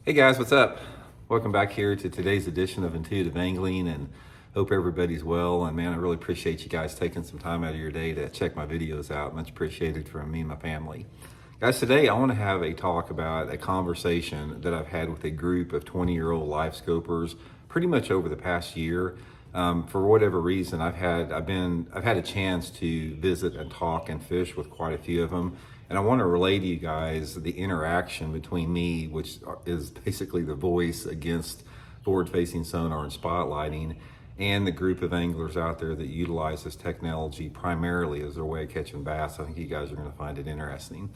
Hey guys, what's up? Welcome back here to today's edition of Intuitive Angling, and hope everybody's well. And man, I really appreciate you guys taking some time out of your day to check my videos out. Much appreciated from me and my family. Guys, today I want to have a talk about a conversation that I've had with a group of 20-year-old Livescopers pretty much over the past year. For whatever reason, I've had a chance to visit and talk and fish with quite a few of them. And I want to relay to you guys the interaction between me, which is basically the voice against forward-facing sonar and spotlighting, and the group of anglers out there that utilize this technology primarily as their way of catching bass. I think you guys are going to find it interesting.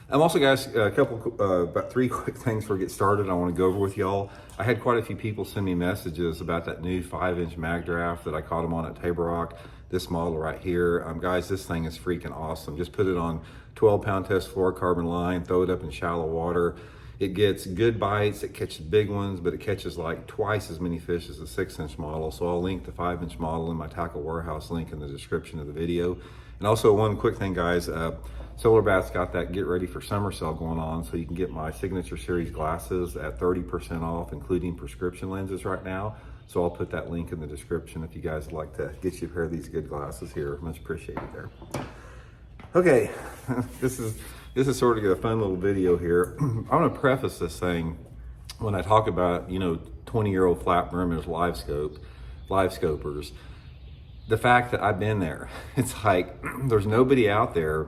Also, guys, about three quick things before we get started I want to go over with y'all. I had quite a few people send me messages about that new 5-inch Magdraft that I caught them on at Table Rock. This model right here. Guys, this thing is freaking awesome. Just put it on 12-pound test fluorocarbon line, throw it up in shallow water. It gets good bites, it catches big ones, but it catches like twice as many fish as the 6-inch model. So I'll link the 5-inch model in my Tackle Warehouse link in the description of the video. And also one quick thing, guys, Solar Bath's got that get ready for summer sale going on, so you can get my Signature Series glasses at 30% off, including prescription lenses right now. So I'll put that link in the description if you guys would like to get you a pair of these good glasses here. Much appreciated there. Okay, this is sort of a fun little video here. I'm gonna preface this saying, when I talk about, 20-year-old flat brimmers Livescopers, the fact that I've been there, it's like there's nobody out there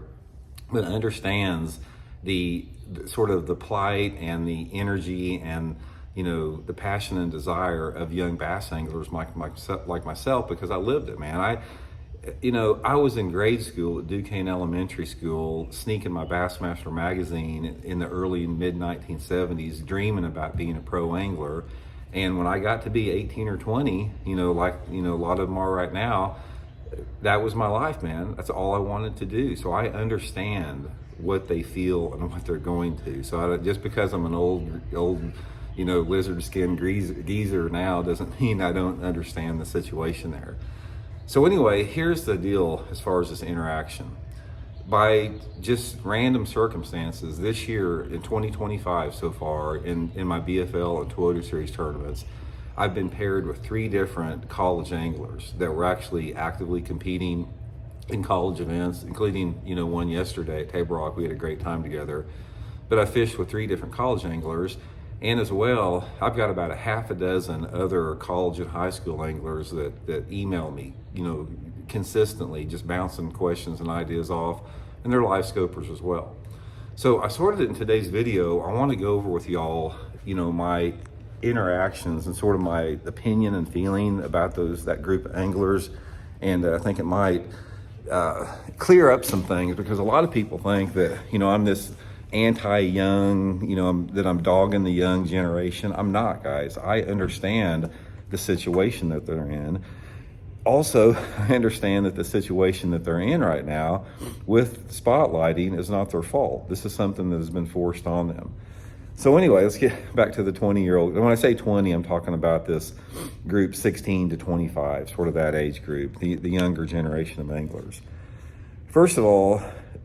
that understands the sort of the plight and the energy and the passion and desire of young bass anglers like myself, because I lived it, man. I was in grade school at Duquesne Elementary School, sneaking my Bassmaster magazine in the early and mid 1970s, dreaming about being a pro angler. And when I got to be 18 or 20, a lot of them are right now, that was my life, man. That's all I wanted to do. So I understand what they feel and what they're going to. So just because I'm an old lizard skin geezer now doesn't mean I don't understand the situation there. So anyway, here's the deal as far as this interaction. By just random circumstances, this year in 2025 so far, in my BFL and Toyota Series tournaments, I've been paired with 3 different college anglers that were actually actively competing in college events, including one yesterday at Table Rock. We had a great time together. But I fished with 3 different college anglers. And as well, I've got about a half a dozen other college and high school anglers that email me, consistently, just bouncing questions and ideas off, and they're Livescopers as well. So I sort of in today's video, I want to go over with y'all, my interactions and sort of my opinion and feeling about that group of anglers. And I think it might clear up some things, because a lot of people think that, I'm this anti-young, that I'm dogging the young generation. I'm not, guys. I understand the situation that they're in. Also, I understand that the situation that they're in right now with spotlighting is not their fault. This is something that has been forced on them. So anyway, let's get back to the 20-year-old. And when I say 20, I'm talking about this group 16 to 25, sort of that age group, the younger generation of anglers. First of all,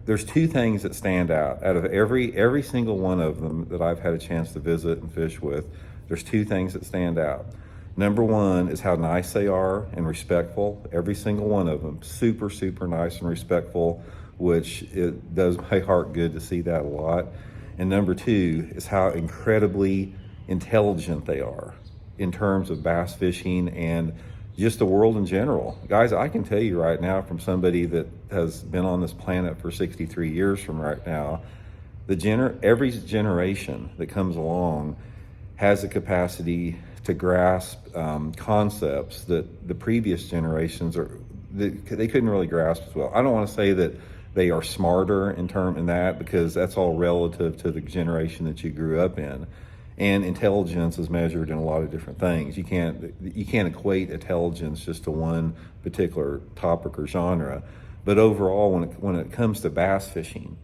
there's 2 things that stand out of every single one of them that I've had a chance to visit and fish with. There's 2 things that stand out. Number 1 is how nice they are and respectful. Every single one of them, super, super nice and respectful, which it does my heart good to see that a lot. And number 2 is how incredibly intelligent they are in terms of bass fishing and just the world in general. Guys, I can tell you right now, from somebody that has been on this planet for 63 years from right now, every generation that comes along has the capacity to grasp concepts that the previous generations they couldn't really grasp as well. I don't want to say that they are smarter in that, because that's all relative to the generation that you grew up in. And intelligence is measured in a lot of different things. You can't equate intelligence just to one particular topic or genre. But overall, when it comes to bass fishing,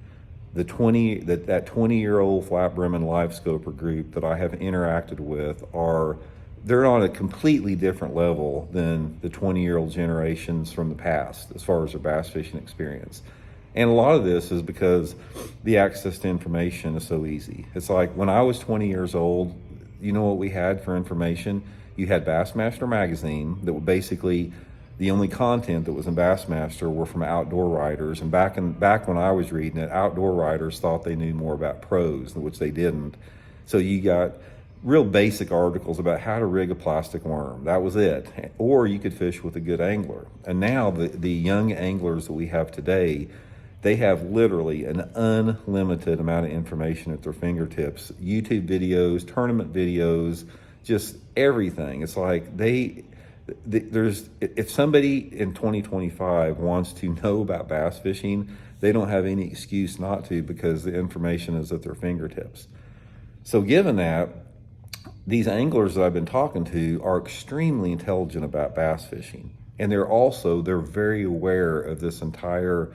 that 20-year-old flat brim and Livescoper group that I have interacted with they're on a completely different level than the 20-year-old generations from the past as far as their bass fishing experience. And a lot of this is because the access to information is so easy. It's like when I was 20 years old, you know what we had for information? You had Bassmaster magazine that would basically, the only content that was in Bassmaster were from outdoor writers. And back when I was reading it, outdoor writers thought they knew more about pros, which they didn't. So you got real basic articles about how to rig a plastic worm. That was it. Or you could fish with a good angler. And now the young anglers that we have today, they have literally an unlimited amount of information at their fingertips. YouTube videos, tournament videos, just everything. It's like if somebody in 2025 wants to know about bass fishing, they don't have any excuse not to, because the information is at their fingertips. So given that, these anglers that I've been talking to are extremely intelligent about bass fishing. And they're very aware of this entire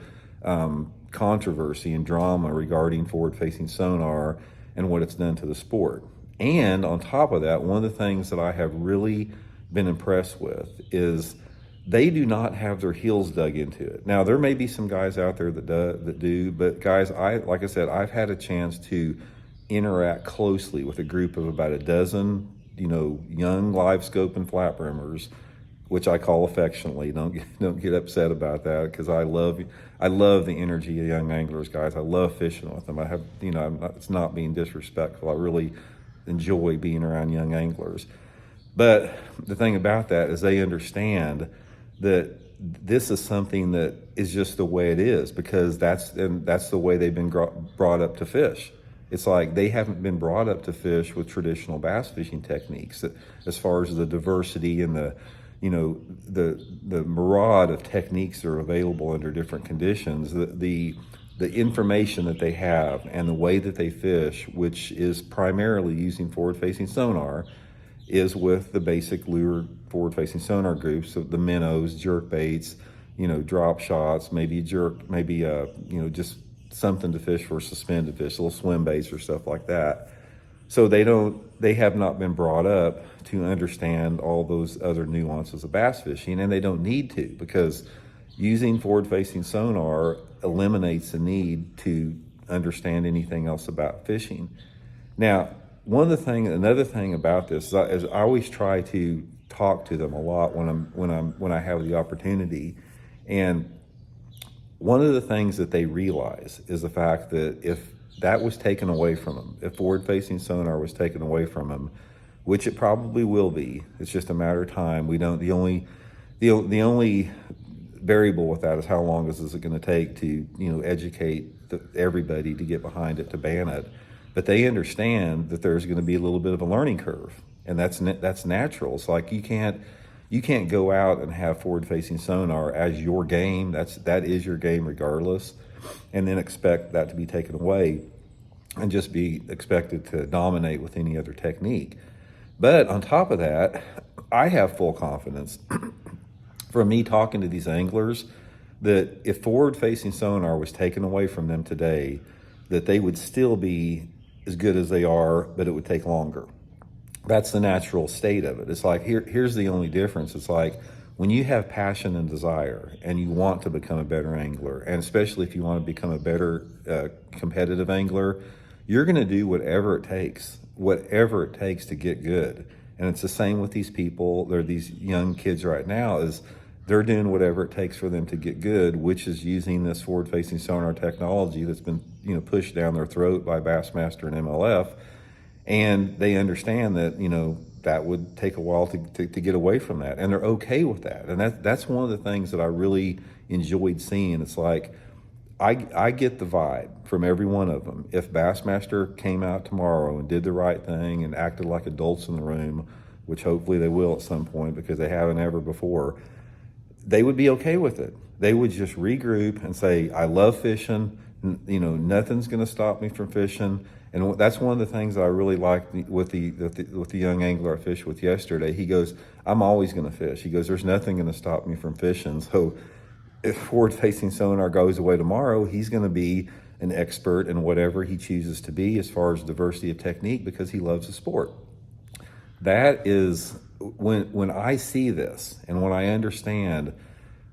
controversy and drama regarding forward-facing sonar and what it's done to the sport. And on top of that, one of the things that I have really been impressed with is they do not have their heels dug into it. Now, there may be some guys out there that do, but guys, like I said, I've had a chance to interact closely with a group of about a dozen, young Livescope and flat brimmers, which I call affectionately. Don't get upset about that, because I love the energy of young anglers, guys. I love fishing with them. It's not being disrespectful. I really enjoy being around young anglers. But the thing about that is they understand that this is something that is just the way it is, because that's the way they've been brought up to fish. It's like they haven't been brought up to fish with traditional bass fishing techniques, as far as the diversity and the myriad of techniques that are available under different conditions. The information that they have and the way that they fish, which is primarily using forward-facing sonar, is with the basic lure forward-facing sonar groups of the minnows, jerk baits, drop shots, maybe just something to fish for suspended fish, little swim baits or stuff like that. So they have not been brought up to understand all those other nuances of bass fishing, and they don't need to, because using forward-facing sonar eliminates the need to understand anything else about fishing. Now, another thing about this is I always try to talk to them a lot when I have the opportunity. And one of the things that they realize is the fact that if that was taken away from them, if forward-facing sonar was taken away from them, which it probably will be, it's just a matter of time. The only variable with that is how long is it going to take to educate everybody to get behind it, to ban it. But they understand that there's going to be a little bit of a learning curve, and that's natural. It's like you can't go out and have forward-facing sonar as your game. That is your game regardless, and then expect that to be taken away and just be expected to dominate with any other technique. But on top of that, I have full confidence from me talking to these anglers that if forward-facing sonar was taken away from them today, that they would still be as good as they are, but it would take longer. That's the natural state of it. It's like, here's the only difference. It's like when you have passion and desire and you want to become a better angler, and especially if you want to become a better competitive angler, you're going to do whatever it takes to get good. And it's the same with these people. They're these young kids right now, is they're doing whatever it takes for them to get good, which is using this forward-facing sonar technology that's been pushed down their throat by Bassmaster and MLF. And they understand that, that would take a while to get away from that. And they're okay with that. And that's one of the things that I really enjoyed seeing. It's like, I get the vibe from every one of them. If Bassmaster came out tomorrow and did the right thing and acted like adults in the room, which hopefully they will at some point because they haven't ever before, they would be okay with it. They would just regroup and say, I love fishing. Nothing's going to stop me from fishing. And that's one of the things that I really liked with the young angler I fished with yesterday. He goes, I'm always going to fish. He goes, there's nothing going to stop me from fishing. So if forward-facing sonar goes away tomorrow, he's going to be an expert in whatever he chooses to be as far as diversity of technique, because he loves the sport. That is, when I see this and when I understand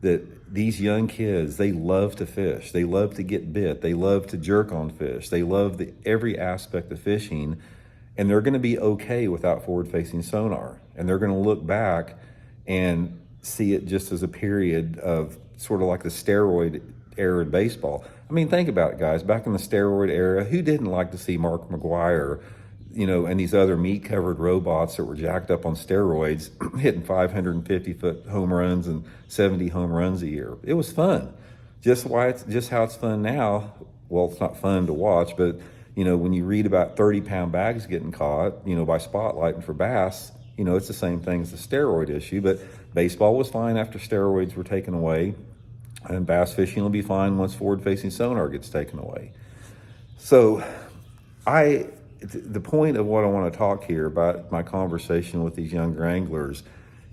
that these young kids, they love to fish, they love to get bit, they love to jerk on fish, they love every aspect of fishing, and they're going to be okay without forward-facing sonar, and they're going to look back and see it just as a period of sort of like the steroid era in baseball. I mean, think about it, guys. Back in the steroid era, who didn't like to see Mark McGwire, and these other meat-covered robots that were jacked up on steroids hitting 550-foot home runs and 70 home runs a year? It was fun. Just how it's fun now. Well, it's not fun to watch, but when you read about 30-pound bags getting caught, by spotlighting for bass, it's the same thing as the steroid issue. But baseball was fine after steroids were taken away, and bass fishing will be fine once forward-facing sonar gets taken away. So the point of what I want to talk here about my conversation with these younger anglers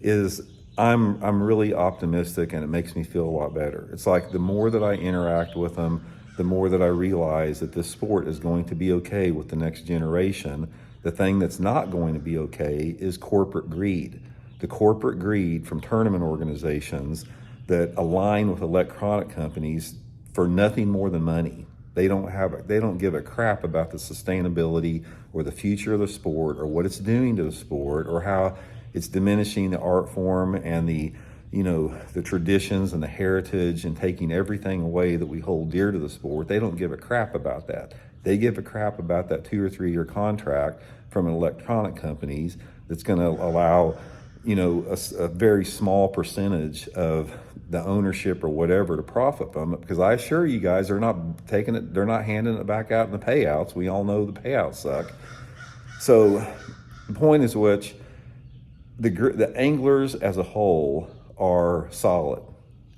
is I'm really optimistic, and it makes me feel a lot better. It's like the more that I interact with them, the more that I realize that this sport is going to be okay with the next generation. The thing that's not going to be okay is corporate greed. The corporate greed from tournament organizations that align with electronic companies for nothing more than money. They don't give a crap about the sustainability or the future of the sport or what it's doing to the sport or how it's diminishing the art form and the traditions and the heritage and taking everything away that we hold dear to the sport. They don't give a crap about that. They give a crap about that 2 or 3 year contract from electronic companies that's going to allow, a very small percentage of the ownership or whatever to profit from it. Because I assure you guys, they're not handing it back out in the payouts. We all know the payouts suck. So the point is the anglers as a whole are solid,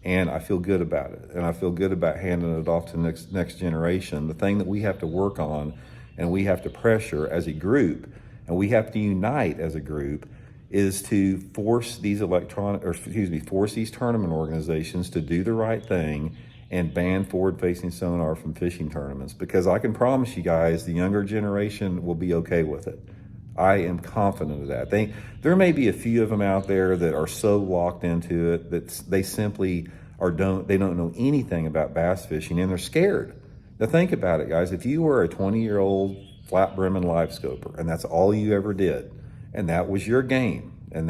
and I feel good about it, and I feel good about handing it off to the next generation. The thing that we have to work on, and we have to pressure as a group, and we have to unite as a group, is to force these tournament organizations to do the right thing and ban forward-facing sonar from fishing tournaments. Because I can promise you guys, the younger generation will be okay with it. I am confident of that. There may be a few of them out there that are so locked into it that they simply don't know anything about bass fishing, and they're scared. Now think about it, guys. If you were a 20-year-old flat brimming livescoper and that's all you ever did, and that was your game, and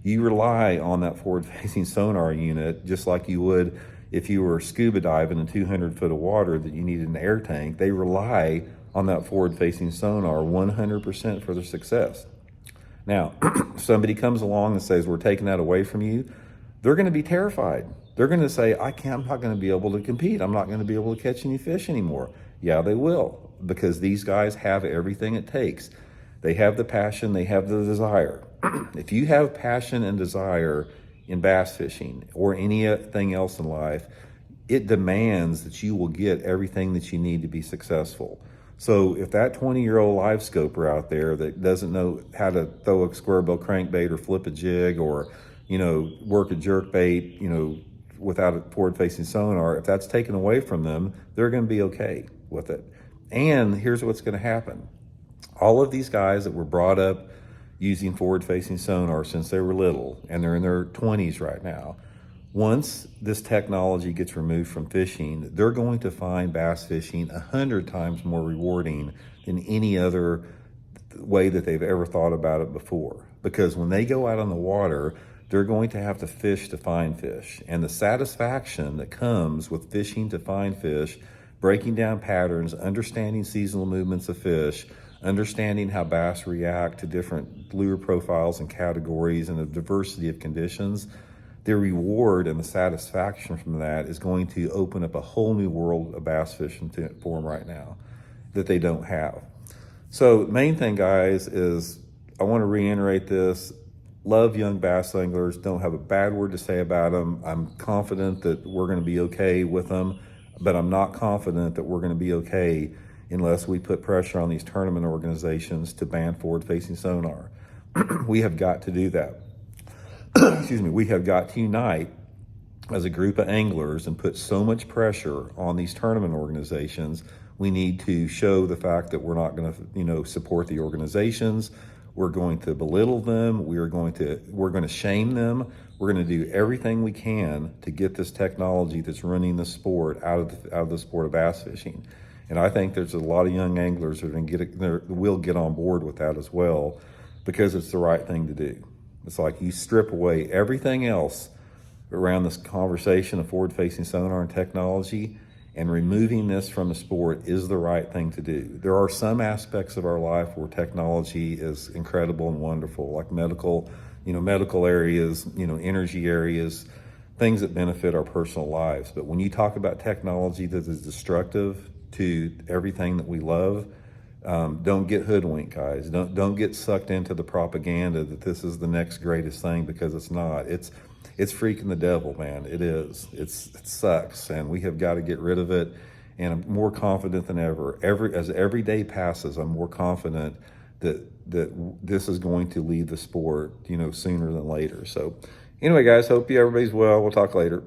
you rely on that forward-facing sonar unit just like you would if you were scuba diving in 200 foot of water that you needed an air tank. They rely on that forward-facing sonar 100% for their success. Now, somebody comes along and says, we're taking that away from you, they're going to be terrified. They're going to say, I'm not going to be able to compete. I'm not going to be able to catch any fish anymore. Yeah, they will, because these guys have everything it takes. They have the passion, they have the desire. If you have passion and desire in bass fishing or anything else in life, it demands that you will get everything that you need to be successful. So if that 20-year-old live scoper out there that doesn't know how to throw a square bill crankbait or flip a jig or, work a jerk bait, without a forward-facing sonar, if that's taken away from them, they're going to be okay with it. And here's what's going to happen. All of these guys that were brought up using forward-facing sonar since they were little, and they're in their 20s right now, once this technology gets removed from fishing, they're going to find bass fishing 100 times more rewarding than any other way that they've ever thought about it before. Because when they go out on the water, they're going to have to fish to find fish. And the satisfaction that comes with fishing to find fish, breaking down patterns, understanding seasonal movements of fish, understanding how bass react to different lure profiles and categories and a diversity of conditions, the reward and the satisfaction from that is going to open up a whole new world of bass fishing for them right now that they don't have. So the main thing, guys, is I want to reiterate this. Love young bass anglers. Don't have a bad word to say about them. I'm confident that we're going to be okay with them, but I'm not confident that we're going to be okay unless we put pressure on these tournament organizations to ban forward-facing sonar. We have got to do that. Excuse me. We have got to unite as a group of anglers and put so much pressure on these tournament organizations. We need to show the fact that we're not going to, support the organizations. We're going to belittle them. We're going to shame them. We're going to do everything we can to get this technology that's running the sport out of the sport of bass fishing. And I think there's a lot of young anglers that will get on board with that as well, because it's the right thing to do. It's like you strip away everything else around this conversation of forward-facing sonar and technology, and removing this from the sport is the right thing to do. There are some aspects of our life where technology is incredible and wonderful, like medical areas, energy areas, things that benefit our personal lives. But when you talk about technology that is destructive to everything that we love, don't get hoodwinked, guys. Don't get sucked into the propaganda that this is the next greatest thing, because it's not. It's freaking the devil, man. It is. It sucks, and we have got to get rid of it. And I'm more confident than ever. As every day passes, I'm more confident that this is going to leave the sport, sooner than later. So, anyway, guys, hope everybody's well. We'll talk later.